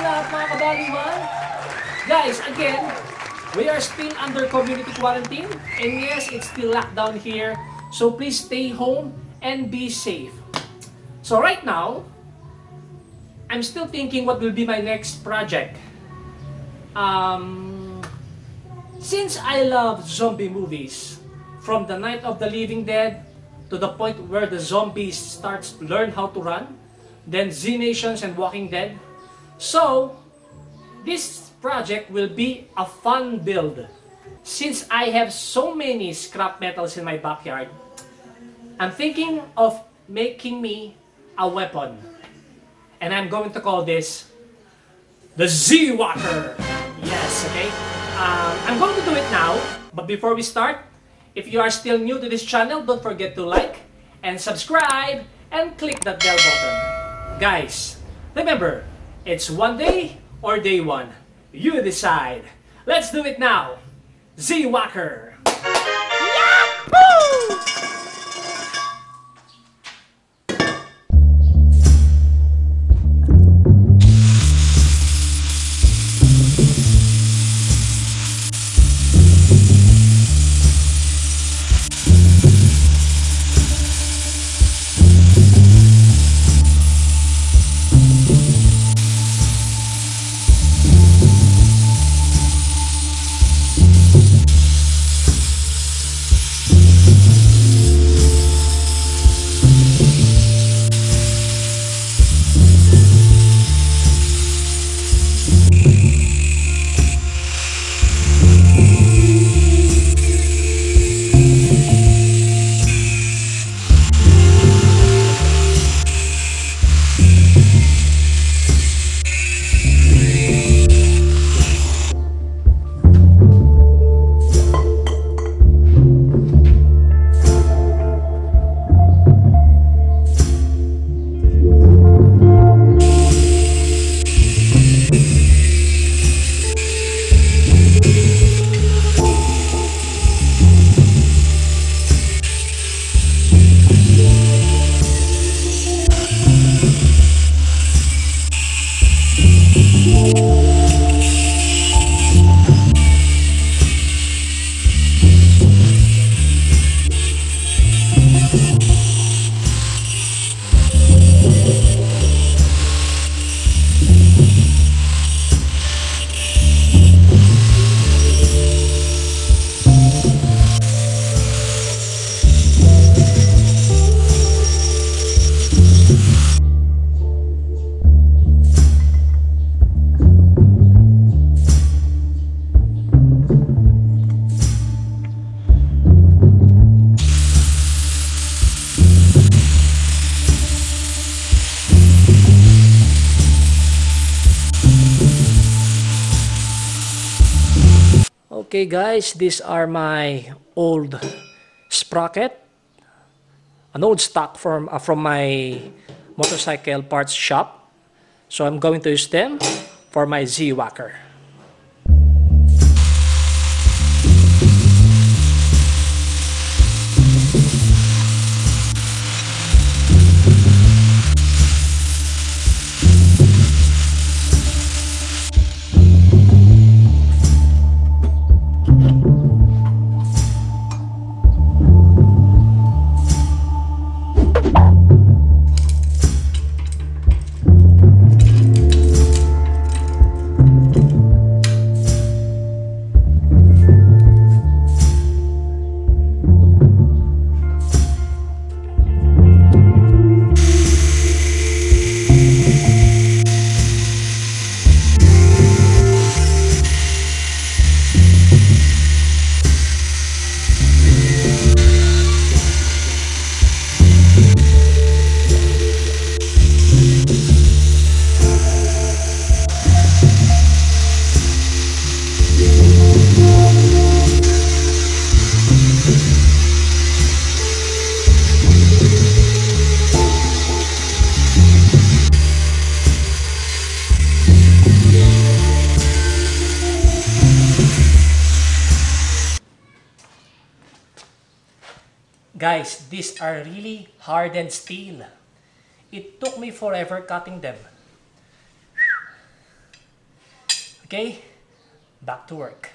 lahat mga kabaliwan. Guys, again, we are still under community quarantine. And yes, it's still locked down here. So please stay home and be safe. So right now, I'm still thinking what will be my next project. Since I love zombie movies, from the Night of the Living Dead to the point where the zombies starts to learn how to run, then Z Nations and Walking Dead. So, this project will be a fun build. Since I have so many scrap metals in my backyard, I'm thinking of making me a weapon. And I'm going to call this the Z-Wacker. Yes, okay? I'm going to do it now. But before we start, if you are still new to this channel, don't forget to like and subscribe and click that bell button. Guys, remember, it's one day or day one. You decide. Let's do it now. Z-Wacker. Yahoo! Okay guys, these are my old sprocket, an old stock from my motorcycle parts shop. So I'm going to use them for my Z-Wacker. Guys, these are really hardened steel. It took me forever cutting them. Okay, back to work.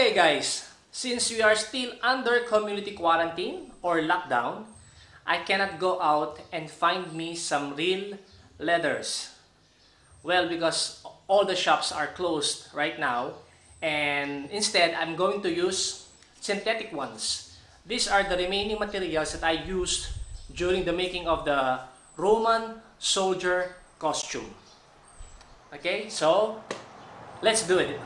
Okay guys, since we are still under community quarantine or lockdown, I cannot go out and find me some real leathers. Well, because all the shops are closed right now, and instead I'm going to use synthetic ones. These are the remaining materials that I used during the making of the Roman soldier costume. Okay, so let's do it.